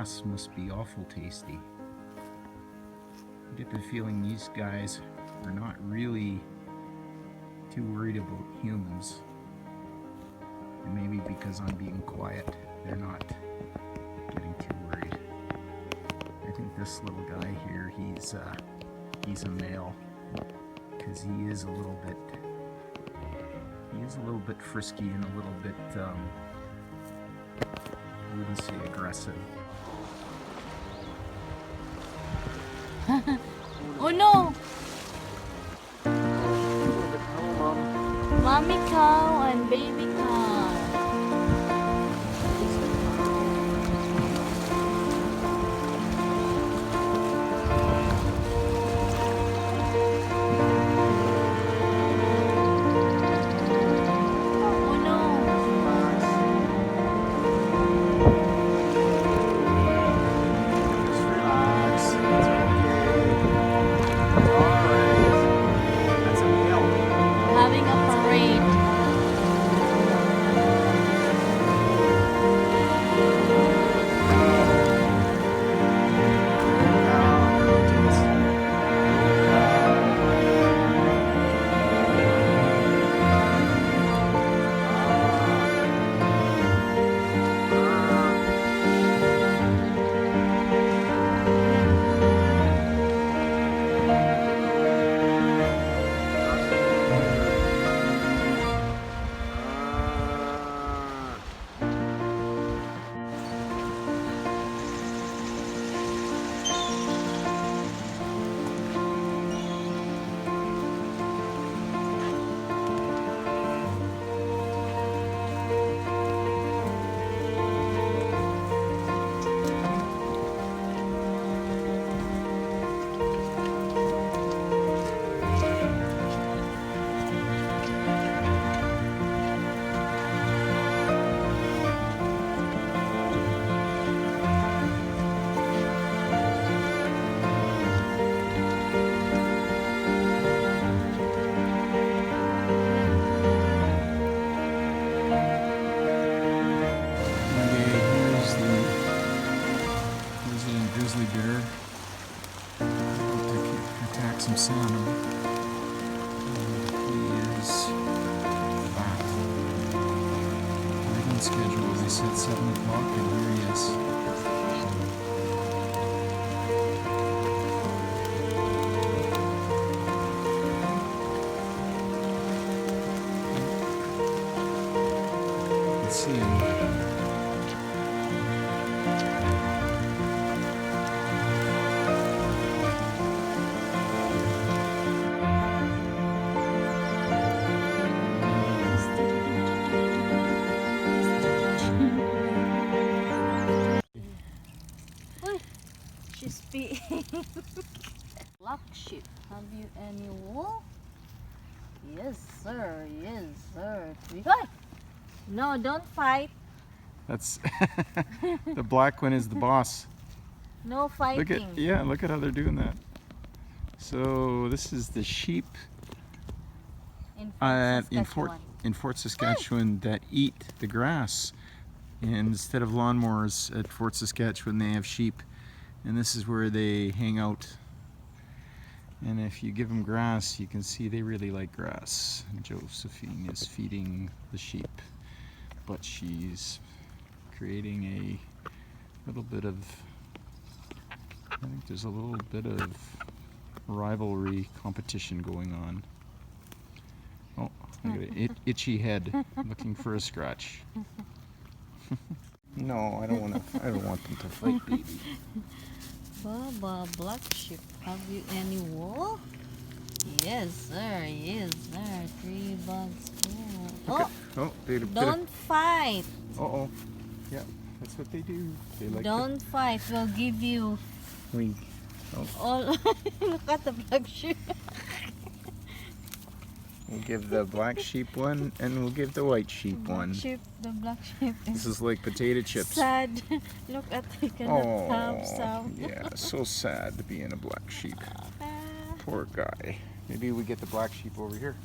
grass must be awful tasty. I get the feeling these guys are not really too worried about humans. And maybe because I'm being quiet, they're not getting too worried. I think this little guy here, he's a male, because he is a little bit frisky and a little bit I wouldn't say aggressive. Oh no! Mommy cow and baby cow. Oh no! Just relax. It's okay. It's alright. That's a male. Having a parade. Grizzly bear to attack some salmon. He is back. Right on schedule. They said 7 o'clock, and here he is. Let's see him. She's peeing. Black sheep, have you any wool? Yes, sir. Yes, sir. Hey! No, don't fight. That's the black one is the boss. No fighting. Look at how they're doing that. So this is the sheep in Fort Saskatchewan that eat the grass. And instead of lawnmowers at Fort Saskatchewan, they have sheep, and this is where they hang out. And if you give them grass, you can see they really like grass. And Josephine is feeding the sheep, but she's creating a little bit of, I think there's a little bit of rivalry competition going on. Oh, I got an itchy head looking for a scratch. No, I don't want them to fight, baby. Baba, black sheep, have you any wool? Yes, sir. Yes, sir. 3 bags full. Okay. Oh, Don't fight. Uh-oh. Yeah, that's what they do. They like Don't fight. We'll give you wink. Oh. all. Look at the black sheep. We'll give the black sheep one, and we'll give the white sheep one. The black sheep This is like potato chips. sad. Look at the cannot have some. Yeah, so sad to be in a black sheep. Poor guy. Maybe we get the black sheep over here.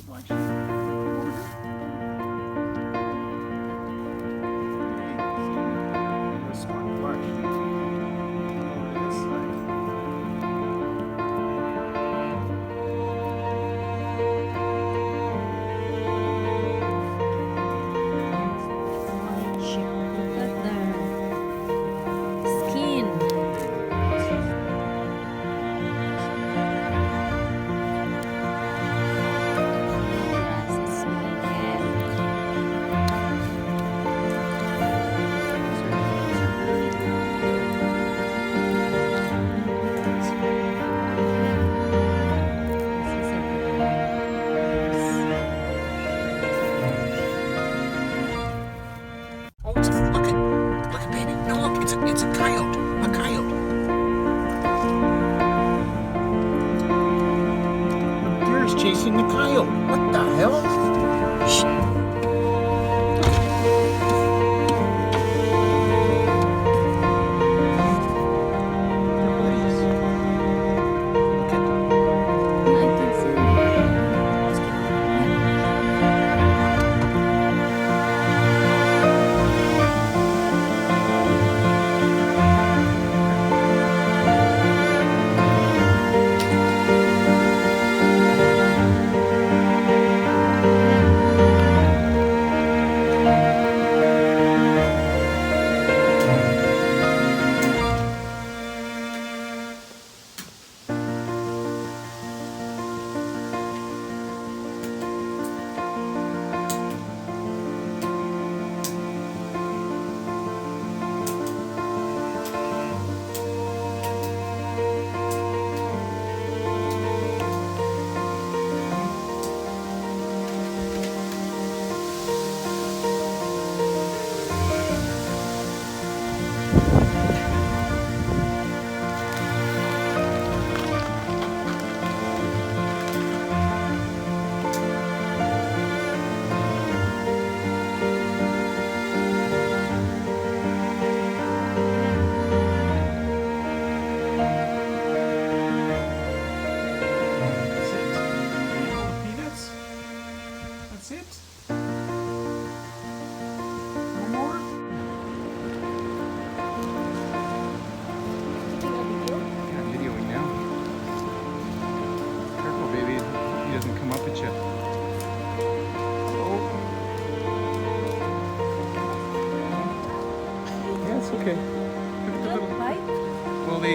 Black sheep. Over here. Hey, smart black sheep. Kyle, what the hell? Shh. Doesn't come up at you. Oh. Yeah, it's okay. Well, they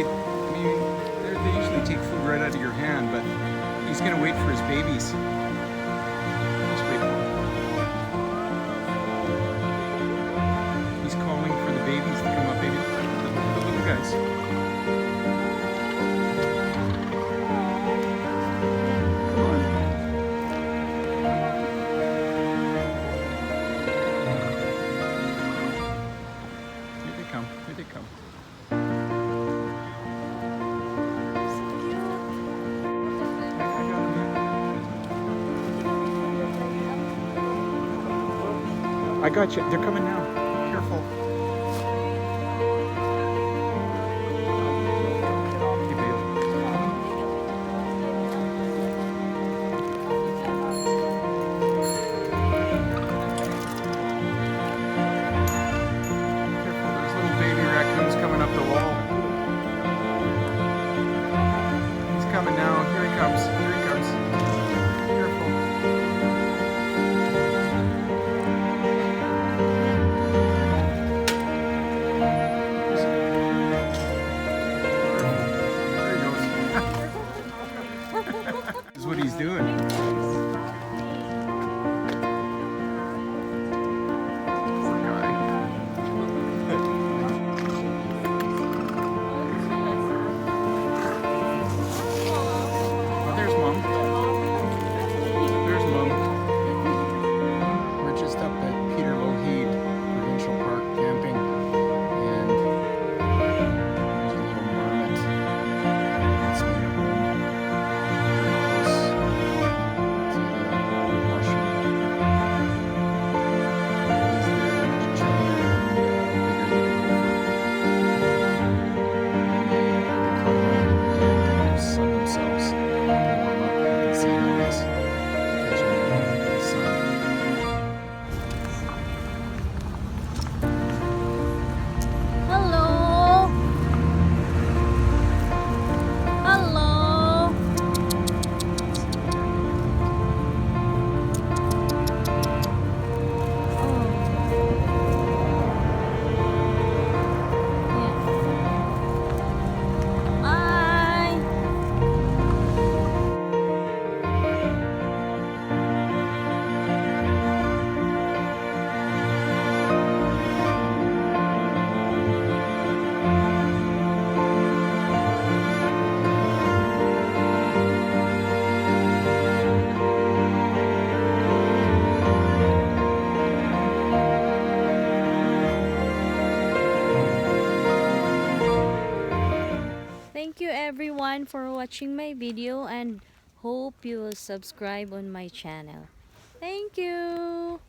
usually take food right out of your hand, but he's gonna wait for his babies. Just wait for him. He's calling for the babies to come up, baby. The little guys. Here they come. I got you. They're coming now. Careful. Okay, babe. Careful, there's little baby raccoons coming up the wall. He's coming now. Here he comes. Here he comes. Careful. This is what he's doing. Poor guy. Oh, there's Mom. There's Mom. We're just up at Peter Lougheed Provincial Park camping, and there's a little marmot that's made a home very close to the washroom. He's there much chubbier and bigger than a gopher. And they come and sun themselves to warm up. You can see how he's catching the sun. Hello. Hello. Bye. Thank you everyone for watching my video, and Hope you will subscribe on my channel. Thank you.